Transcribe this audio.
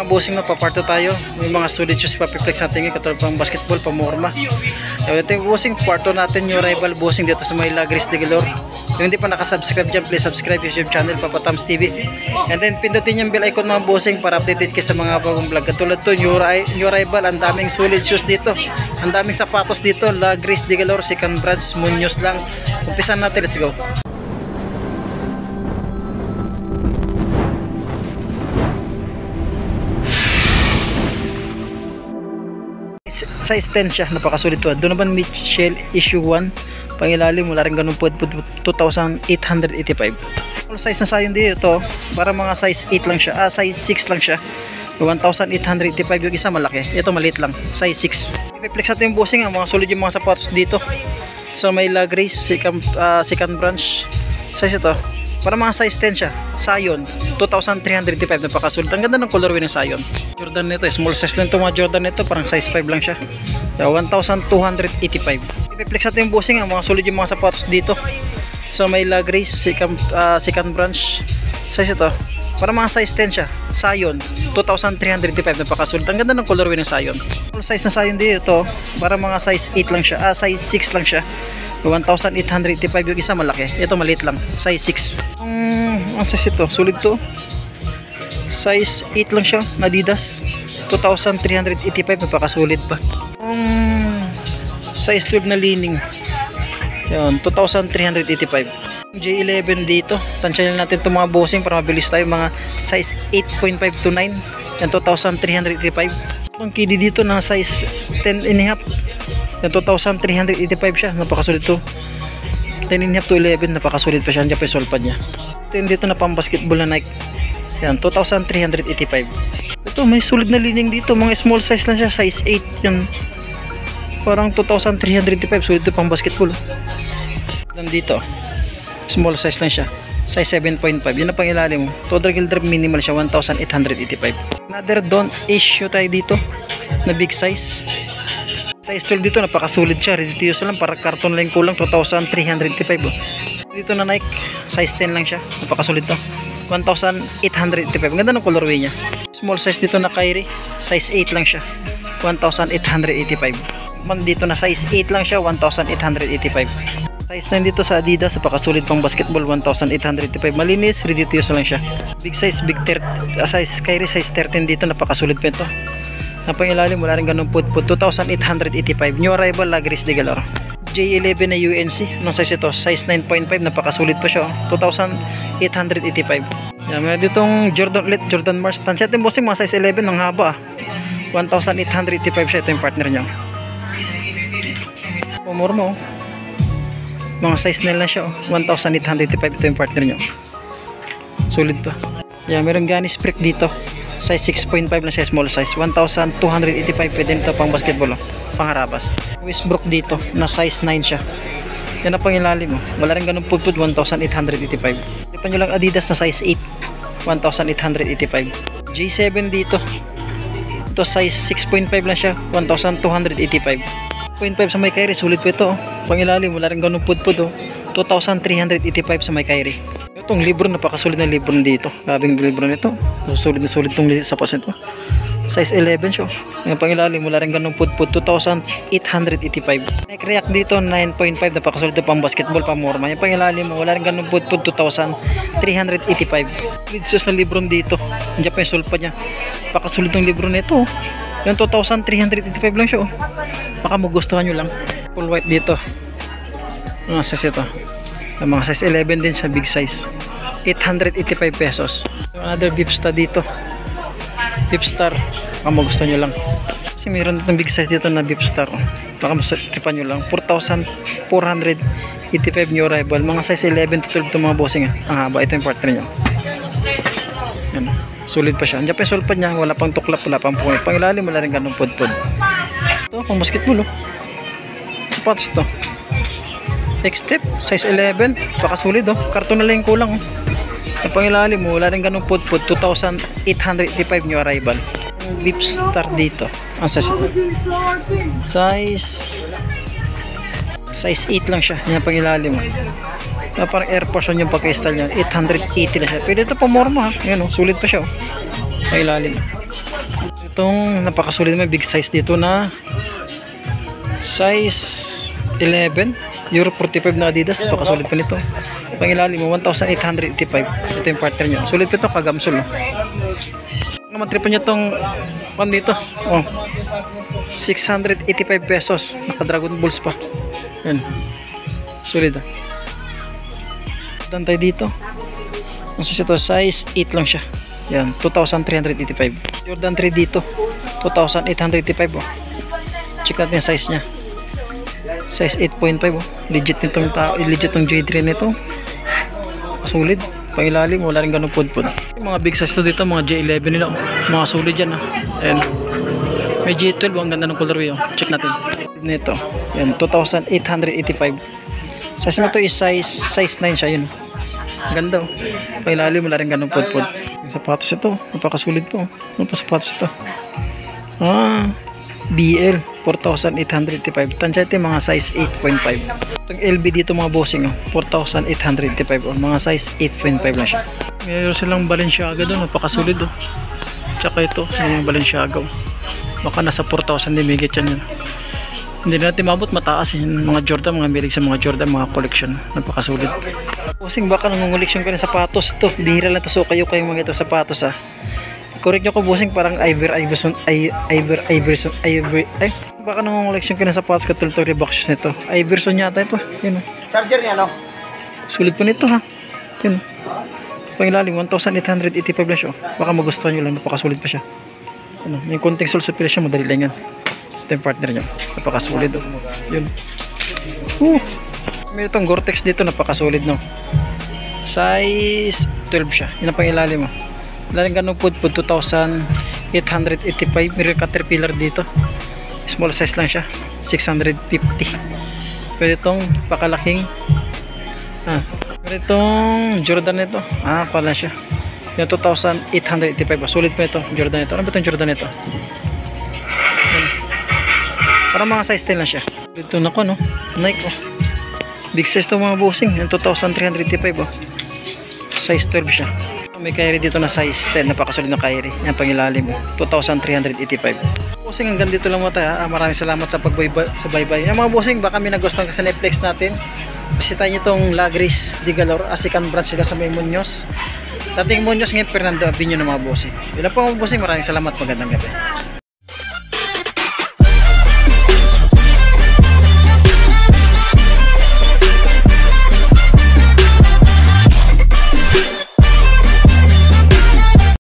Mga bossing na paparto tayo. May mga solid shoes papiplex natin ngayon katulad pang basketball, pamorma. Ito yung bossing, parto natin yung rival bossing dito sa may Lagris de Galor. Kung hindi pa nakasubscribe dyan, please subscribe YouTube channel Papa Tams TV. And then pindutin yung bell icon mga bossing para updated kayo sa mga bagong vlog. Katulad to, new rival, ang daming solid shoes dito. Ang daming sapatos dito, Lagris de Galor, second branch, Muñoz lang. Umpisan natin, let's go. Size 10 siya, napakasulit to. Donovan Mitchell issue 1, pangilalim wala rin ganun po, 2,885. All size na sayon dito, para mga size 8 lang siya, size 6 lang siya, 1,885. Yung isa malaki, ito maliit lang, size 6. I-flex natin yung bossing, mga solid yung mga sapatos dito. So may Lagris, second branch, size ito, para mga size 10 siya, sayon 2,385. napakasulit, ang ganda ng colorway ng sayon. Jordan nito, small size lang itong mga Jordan nito, parang size 5 lang siya, 1,285. I-flex natin yung bossing, mga solid yung mga sapatos dito. So may Lagris, second branch, size ito, para mga size 10 siya, sayon 2,385. napakasulit, ang ganda ng colorway ng sayon. Full size na sayon dito, para mga size 8 lang siya, size 6 lang siya, 1,885. yung isa malaki, ito maliit lang, size 6. Ang size ito, sulit to, size 8 lang siya, Adidas, 2,385. napakasulit pa. Size 12 na lining, yun, 2,385. J11 dito, tansyahin natin itong mga bossing para mabilis tayo. Mga size 8.5 to 9, yan, 2,385. Ang kidi dito na size 10 and a half, yan, 2,385 siya, napakasulit to. 10 and a half to 11, napakasulit pa siya, dyan pa yung solpad nya. Dito na pang basketball na Nike, yan, 2,385. Ito may sulit na lining dito, mga small size lang siya, size 8, yan, parang 2,385, sulit to pang basketball. Nandito small size lang siya, size 7.5, yun na pang ilalim. Total drip minimal siya, 1,885. Another don't issue tayo dito na big size, size 12 dito, napakasulit siya, ready to use lang, para karton lang kulang, 2,385. Dito na Nike, size 10 lang siya, napakasulit to, 1,885. Ganda ng colorway nya. Small size dito na Kyrie, size 8 lang siya, 1,885. Dito na size 8 lang siya, 1,885. Size 9 dito sa Adidas, napakasulit pang basketball, 1,885. Malinis, ready to use lang siya. Big size, size Kyrie, size 13 dito, napakasulit pa ito. Napang ilalim, wala rin ganun put, 2,885. New arrival, Lagris de Galor. J11 na UNC, anong size ito? Size 9.5, napakasulit pa siya, 2,885. Yan, may ditong Jordan Mars, tansya natin bossing, mga size 11, ang haba, 1,885 siya. Ito yung partner niya, pumor mo, mga size 9 lang siya, 1,885. ito yung partner nyo, sulit pa. Yan, meron Ganis Prick dito, size 6.5 lang siya, small size, 1,285. pwede nito pang basketball, pang harabas. Westbrook dito na size 9 siya, yan na pang ilalim, wala rin ganun pudpud, 1,885. Lipan nyo lang Adidas na size 8, 1,885. J7 dito, ito size 6.5 lang siya, 1,285. 0.5 sa may Kyrie, sulit po ito, pang ilalim, wala rin ganun pudpud, 2,385 sa may Kyrie. Itong libro, napakasulit na libro dito, grabing libro nito, sulit na sulit itong sapas nito, size 11 siya. Yung pang ilalim, wala rin ganun pudpud, 2,885. Nike React dito, 9.5, napakasulit ito pang basketball, pamorma. Yung pang ilalim, wala rin ganun pudpud, 2,385. Lidsus na libro dito, hindi pa yung sulpa nya, napakasulit itong libro nito, yung 2,385 lang siya. Baka magustuhan nyo lang. Full white dito, mga size ito, mga size 11 din sa big size, 885 pesos. Another Vipstar dito, Vipstar, baka magustuhan nyo lang, kasi mayroon ditong big size dito na Vipstar, baka masakipan nyo lang, 4,485. new arrival, mga size 11 to 12 ito mga bossing, ang haba. Ito yung partner nyo, yan, sulit pa siya, andyan pa yung sulpad niya, wala pang tuklap, wala pang pungit, pang ilalim wala rin ganun pudpud. Ito pang basketball, sapatos ito, X-Step, size 11, pakasulit, karton na lang yung kulang, pang ilalim wala rin ganun pudpud, 2,885. new arrival. Vipstar dito, ang size ito, size 8 lang siya, yan pang ilalim, parang Air Force yung pagka-style niya, 880 lang siya. Pwede ito pamorma, yan, sulit pa siya, pang ilalim. Itong napakasulit naman, big size dito na size 11, Euro 45 na Adidas. Napakasulit pa nito. Pangilalim mo 1,885. Ito yung partner nyo. Sulit pa ito, kagamsol. Matripan nyo itong pan dito. 685 pesos. Naka Dragon Balls pa. Yan. Sulit ah. Dantay dito. Ang size ito, size 8 lang siya. Yan, 2,385. Jordan 3 dito, 2,885. Check natin yung size nya. Size 8.5. Legit nitong tao, legit tong J3 nito. Solid. Pangilalim, wala rin ganun pud-pud. Yung mga big size to dito, mga J11 nila. Mga solid yan. Ayan. May J12, ang ganda ng colorway. Check natin. Nito. Yan, 2,885. Size mo to is size 9 siya yun. Ganda. Pangilalim, wala rin ganun pud-pud. Yung sapatos ito, napakasulit to. Ano pa sapatos ito? BL 4,885. Tansya ito mga size 8.5. Itong LB dito mga bossing 4,885. Mga size 8.5 lang siya. Mayroon silang Balenciaga doon, napakasulit oh. Tsaka ito, yung Balenciaga baka nasa 4,000 din migit yan. Hindi natin mabot, mataas yung mga Jordan, mga milig sa mga Jordan, mga collection. Napakasulit. Bossing, baka nangunguleksyon ka ng sapatos to. Bihira lang to, so kayo kayong mga ito sapatos Correct nyo ko bossing, parang Iverson, baka nangunguleksyon ka ng sapatos katulad ng Reebok shoes nito. Iverson yata ito. Yun charger niya sulit po nito Yun pangilalim 1,885 lang siya. Baka magustuhan nyo lang, napakasulit pa siya. May konting sol sa presyo, madali lang yan. Ito yung partner nyo, napakasulit yun. May itong Gore-Tex dito, napakasulit size 12 siya. Yun ang pangilalim Laring ganun po 2,885. May Caterpillar dito, small size lang siya, 650. Pwede itong pakalaking pwede itong Jordan nito pala siya. Yung 2,885. Sulit pa ito Jordan nito. Ano ba itong Jordan nito? Parang mga size 10 lang siya. Dito na ko Nike big size to mga bossing. Yung 2,385 size 12 siya. May Kyrie dito na size 10. Napakasulit na Kyrie. Yan pangilalim 2,385. Bossing, hanggang dito lang muna tayo maraming salamat sa pagbaybay. Yung mga bossing, baka may nagustuhan ka sa Netflix natin, bisitahin nyo itong Lagris de Galor. Asikan branch sila sa may Muñoz. Dating Muñoz ngayon Fernando Abinyo ng mga bossing. Yun lang po mga bossing. Maraming salamat. Magandang gabi.